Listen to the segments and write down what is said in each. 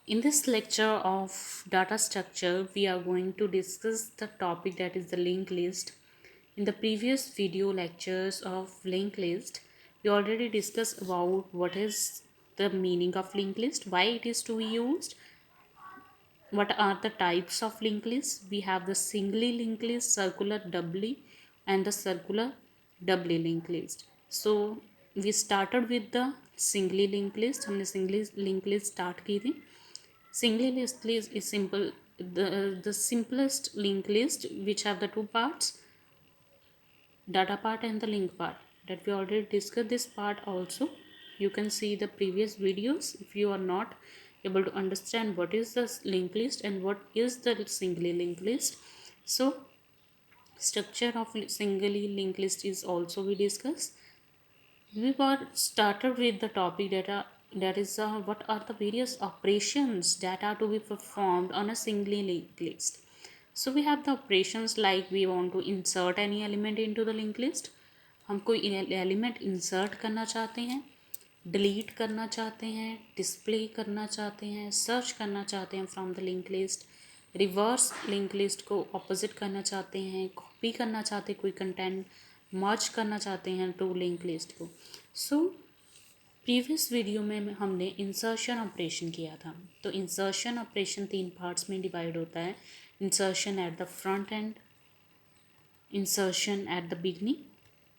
In this lecture of data structure, we are going to discuss the topic that is the linked list. In the previous video lectures of linked list, we already discussed about what is the meaning of linked list, why it is to be used, what are the types of linked lists. We have the singly linked list, circular doubly, and the circular doubly linked list. So we started with the singly linked list. हमने singly linked list start की थी. Singly list is simple, the simplest linked list which have the two parts, data part and the link part, that we already discussed this part also. You can see the previous videos if you are not able to understand what is the linked list and what is the singly linked list. So structure of singly linked list is also we discuss. We were started with the topic data, that is what are the various operations that are to be performed on a singly linked list. So we have the operations like we want to insert any element into the linked list. हम कोई element insert करना चाहते हैं, delete करना चाहते हैं, display करना चाहते हैं, सर्च करना चाहते हैं from the link list, reverse link list को ऑपोजिट करना चाहते हैं, कॉपी करना चाहते हैं कोई कंटेंट, मर्ज करना चाहते हैं टू लिंक लिस्ट को. सो प्रीवियस वीडियो में हमने इंसर्शन ऑपरेशन किया था. तो इंसर्शन ऑपरेशन 3 पार्ट्स में डिवाइड होता है. Insertion at the front end, insertion at the beginning,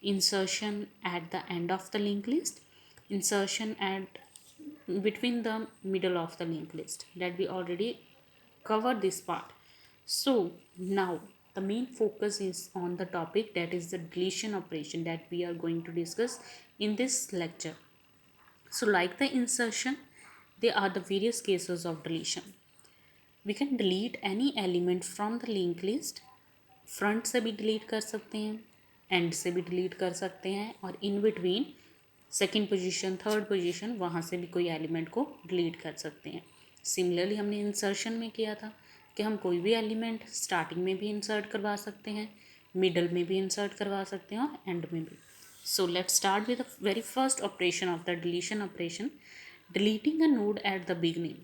insertion at the end of the linked list, insertion at between the middle of the linked list, that we already covered this part. So now the main focus is on the topic that is the deletion operation that we are going to discuss in this lecture. So like the insertion, there are the various cases of deletion. We can delete any element from the linked list. Front से भी delete कर सकते हैं, and से भी delete कर सकते हैं, और in between second position, third position, वहाँ से भी कोई एलिमेंट को डिलीट कर सकते हैं. सिमिलरली हमने इंसर्शन में किया था कि हम कोई भी एलिमेंट स्टार्टिंग में भी इंसर्ट करवा सकते हैं, मिडल में भी इंसर्ट करवा सकते हैं, और एंड में भी. So let's start with the very first operation of the deletion operation, deleting a node at the beginning.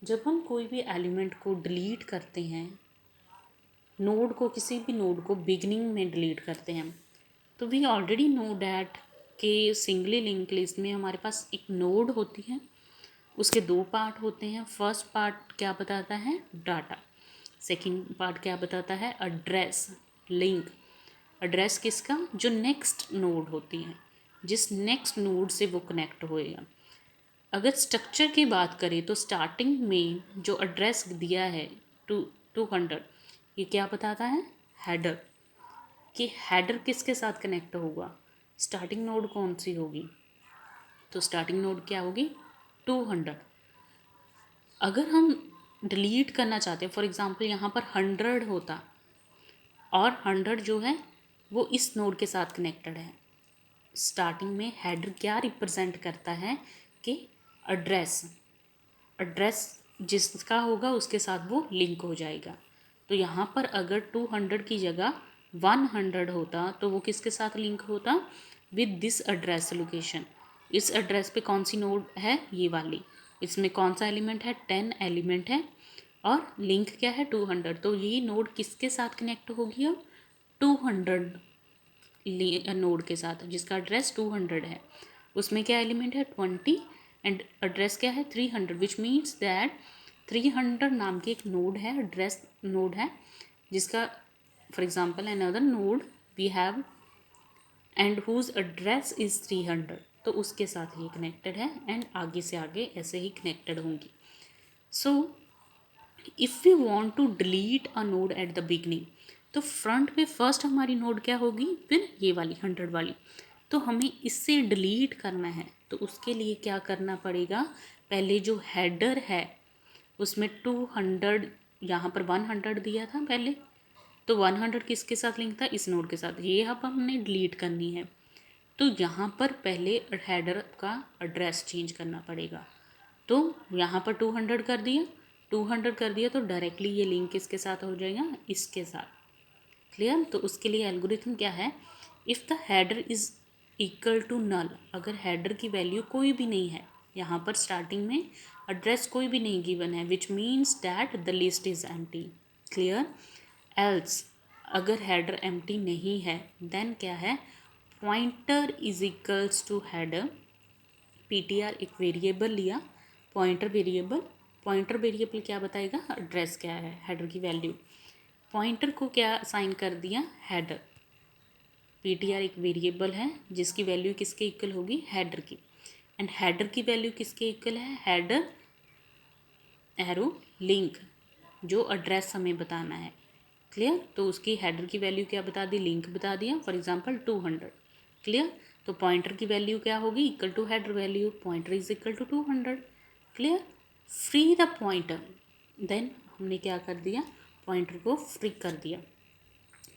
जब हम कोई भी एलिमेंट को डिलीट करते हैं, नोड को, किसी भी नोड को बिगनिंग में डिलीट करते हैं, तो वी ऑलरेडी नो डैट कि सिंगली लिंक लिस्ट में हमारे पास एक नोड होती है, उसके 2 पार्ट होते हैं. फर्स्ट पार्ट क्या बताता है, डाटा. सेकंड पार्ट क्या बताता है, एड्रेस. लिंक एड्रेस किसका, जो नेक्स्ट नोड होती है, जिस नेक्स्ट नोड से वो कनेक्ट होएगा. अगर स्ट्रक्चर की बात करें तो स्टार्टिंग में जो एड्रेस दिया है 200, ये क्या बताता है, हेडर. कि हेडर किसके साथ कनेक्ट होगा, स्टार्टिंग नोड कौन सी होगी, तो स्टार्टिंग नोड क्या होगी, 200. अगर हम डिलीट करना चाहते हैं, फॉर एग्जांपल यहाँ पर 100 होता, और 100 जो है वो इस नोड के साथ कनेक्टेड है. स्टार्टिंग में हेडर क्या रिप्रेजेंट करता है कि एड्रेस जिसका होगा उसके साथ वो लिंक हो जाएगा. तो यहाँ पर अगर 200 की जगह 100 होता तो वो किसके साथ लिंक होता, विद दिस एड्रेस लोकेशन. इस एड्रेस पे कौन सी नोड है, ये वाली. इसमें कौन सा एलिमेंट है, 10 एलिमेंट है, और लिंक क्या है, 200. तो ये नोड किसके साथ कनेक्ट होगी, अब 200 नोड के साथ, जिसका एड्रेस 200 है. उसमें क्या एलिमेंट है, 20, एंड एड्रेस क्या है, 300, विच मीन्स दैट 300 नाम की एक नोड है, एड्रेस नोड है, जिसका for example another node we have and whose address is 300, तो उसके साथ ये कनेक्टेड है, एंड आगे से आगे ऐसे ही कनेक्टेड होंगी. So if we want to delete a node at the beginning, तो फ्रंट पे फर्स्ट हमारी नोड क्या होगी, फिर ये वाली 100 वाली. तो हमें इससे डिलीट करना है, तो उसके लिए क्या करना पड़ेगा, पहले जो हेडर है उसमें 200, यहाँ पर 100 दिया था पहले, तो 100 किसके साथ लिंक था, इस नोड के साथ. ये अब हमने डिलीट करनी है, तो यहाँ पर पहले हेडर का एड्रेस चेंज करना पड़ेगा. तो यहाँ पर 200 कर दिया, 200 कर दिया, तो डायरेक्टली ये लिंक किसके साथ हो जाएगा, इसके साथ. क्लियर. तो उसके लिए एल्गोरिथम क्या है, if the header is equal to null, अगर हेडर की वैल्यू कोई भी नहीं है, यहाँ पर स्टार्टिंग में एड्रेस कोई भी नहीं गिवन है, which means that the list is empty. Clear. Else अगर हेडर एम्प्टी नहीं है देन क्या है, pointer is equals to header. ptr एक वेरिएबल लिया, पॉइंटर वेरिएबल क्या बताएगा, एड्रेस क्या है, हेडर की वैल्यू। पॉइंटर को क्या असाइन कर दिया, हेडर। ptr एक वेरिएबल है जिसकी वैल्यू किसके इक्वल होगी, हेडर की। एंड हेडर की वैल्यू किसके इक्वल है, हेडर एरो लिंक, जो एड्रेस हमें बताना है। क्लियर। तो उसकी हेडर की वैल्यू क्या बता दी, लिंक बता दिया, फॉर एग्जांपल 200। क्लियर। तो पॉइंटर की वैल्यू क्या होगी, equal to header value, pointer is equal to 200। Clear. Free the pointer, then हमने क्या कर दिया, पॉइंटर को फ्री कर दिया।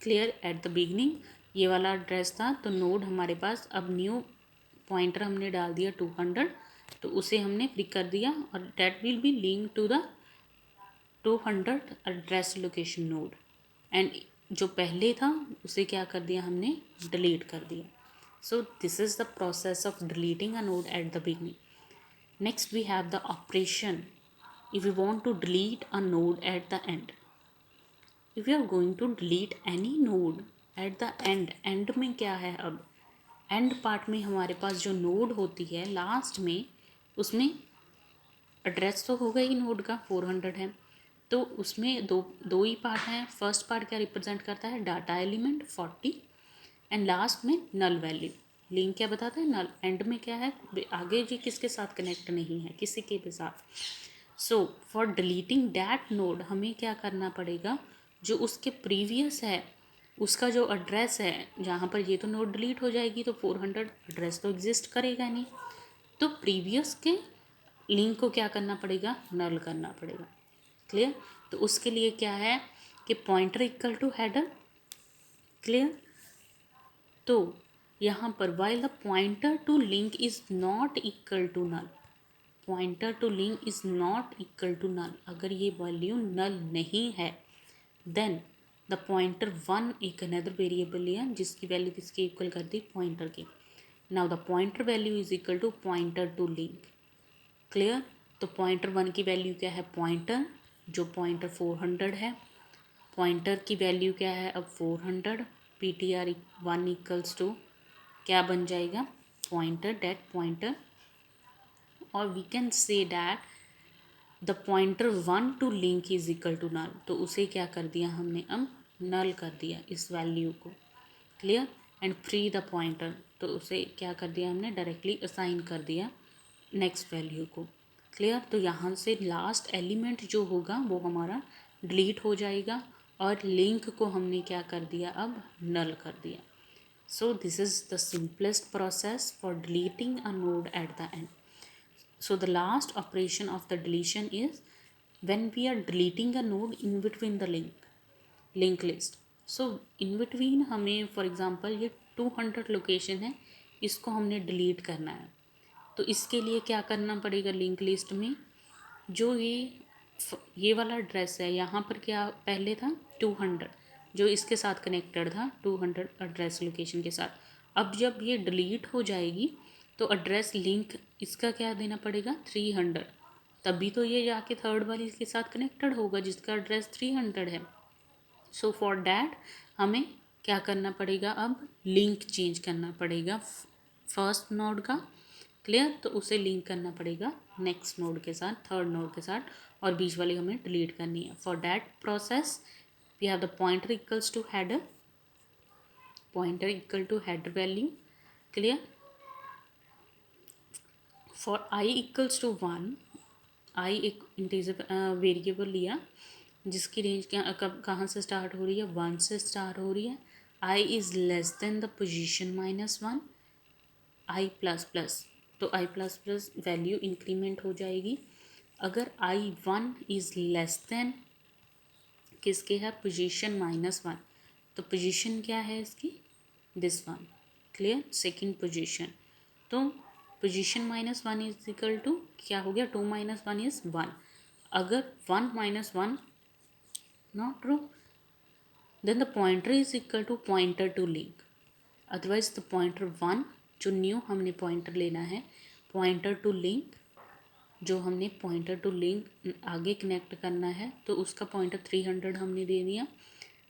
क्लियर। एट द बिगनिंग ये वाला एड्रेस था, तो नोड हमारे पास, अब न्यू पॉइंटर हमने डाल दिया 200, तो उसे हमने फ्री कर दिया, और that will be link to the 200 address location node. And जो पहले था उसे क्या कर दिया हमने, डिलीट कर दिया। So this is the process of deleting a node at the beginning. Next we have the operation if you want to delete a node at the end. If you are going to delete any node at the end में क्या है, अब end part में हमारे पास जो node होती है last में, उसमें एड्रेस तो होगा ही नोड का, 400 है, तो उसमें दो ही पार्ट हैं। फर्स्ट पार्ट क्या रिप्रेजेंट करता है, डाटा एलिमेंट 40, एंड लास्ट में नल वैल्यू। लिंक क्या बताता है, नल। एंड में क्या है, आगे जी किसके साथ कनेक्ट नहीं है, किसी के भी साथ। So for deleting that node हमें क्या करना पड़ेगा, जो उसके प्रीवियस है उसका जो एड्रेस है, जहाँ पर ये तो नोड डिलीट हो जाएगी तो 400 एड्रेस तो एग्जिस्ट करेगा नहीं, तो प्रीवियस के लिंक को क्या करना पड़ेगा, नल करना पड़ेगा। क्लियर। तो उसके लिए क्या है कि pointer equal to header. Clear. तो यहाँ पर while the pointer to link is not equal to null, pointer to link is not equal to null, अगर ये वैल्यू नल नहीं है देन द पॉइंटर 1 एक अनदर वेरिएबल लिया जिसकी वैल्यू किसके इक्वल कर दी, पॉइंटर की। Now the pointer value is equal to pointer to link. Clear. तो पॉइंटर 1 की वैल्यू क्या है, पॉइंटर, जो पॉइंटर 400 है, पॉइंटर की वैल्यू क्या है अब 400, ptr 1 इक्वल्स टू क्या बन जाएगा, पॉइंटर, डेट पॉइंटर, और we can say that the pointer 1 to link is equal to null, तो उसे क्या कर दिया हमने, अब नल कर दिया इस वैल्यू को। Clear. And free the pointer, तो उसे क्या कर दिया हमने, डायरेक्टली असाइन कर दिया नेक्स्ट वैल्यू को। क्लियर। तो यहाँ से लास्ट एलिमेंट जो होगा वो हमारा डिलीट हो जाएगा, और लिंक को हमने क्या कर दिया, अब नल कर दिया। So this is the simplest process for deleting a node at the end. So the last operation of the deletion is when we are deleting a node in between the link list. So in between हमें for example ये 200 location है, इसको हमने delete करना है, तो इसके लिए क्या करना पड़ेगा, लिंक लिस्ट में जो ये वाला एड्रेस है, यहाँ पर क्या पहले था 200, जो इसके साथ कनेक्टेड था 200 एड्रेस लोकेशन के साथ। अब जब ये डिलीट हो जाएगी तो एड्रेस लिंक इसका क्या देना पड़ेगा, 300, तभी तो ये जाके थर्ड वाली के साथ कनेक्टेड होगा जिसका एड्रेस 300 है। सो फॉर डैट हमें क्या करना पड़ेगा, अब लिंक चेंज करना पड़ेगा फर्स्ट नोड का। क्लियर। तो उसे लिंक करना पड़ेगा नेक्स्ट नोड के साथ, थर्ड नोड के साथ, और बीच वाली हमें डिलीट करनी है। For that process we have the pointer equals to header, pointer equal to header value. Clear. For I equals to 1, I एक इंटीजर वेरिएबल लिया जिसकी रेंज कहाँ से स्टार्ट हो रही है, 1 से स्टार्ट हो रही है। I is less than the position -1, i plus plus, तो i plus plus value increment हो जाएगी। अगर आई 1 इज़ लेस देन किसके है, पोजीशन -1, तो पोजीशन क्या है इसकी, this one. Clear. Second position, तो पोजीशन -1 इज इक्वल टू क्या हो गया, 2 - 1 इज 1। अगर 1 - 1 not true, then the pointer is equal to pointer to link. Otherwise the pointer 1 जो न्यू हमने पॉइंटर लेना है, पॉइंटर टू लिंक जो हमने पॉइंटर टू लिंक आगे कनेक्ट करना है तो उसका पॉइंटर 300 हमने दे दिया,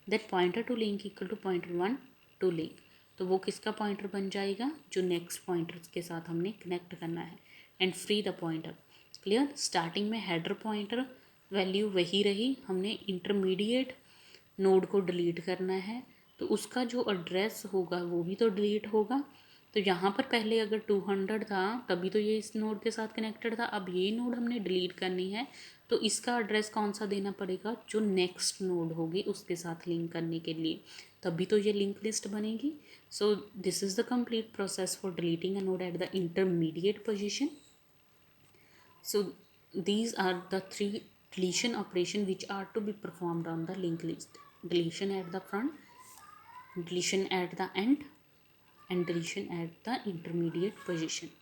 that pointer to link equal to pointer 1 to link, तो वो किसका पॉइंटर बन जाएगा, जो नेक्स्ट पॉइंटर के साथ हमने कनेक्ट करना है, and free the pointer. Clear. Starting में हेडर पॉइंटर वैल्यू वही रही, हमने इंटरमीडिएट नोड को डिलीट करना है तो उसका जो एड्रेस होगा वो भी तो डिलीट होगा। तो यहाँ पर पहले अगर 200 था तभी तो ये इस नोड के साथ कनेक्टेड था, अब ये नोड हमने डिलीट करनी है तो इसका एड्रेस कौन सा देना पड़ेगा, जो नेक्स्ट नोड होगी उसके साथ लिंक करने के लिए, तभी तो ये लिंक लिस्ट बनेगी। So this is the complete process for deleting a node at the intermediate position. So these are the three deletion operation which are to be performed on the linked list: deletion at the front, deletion at the end, and deletion at the intermediate position.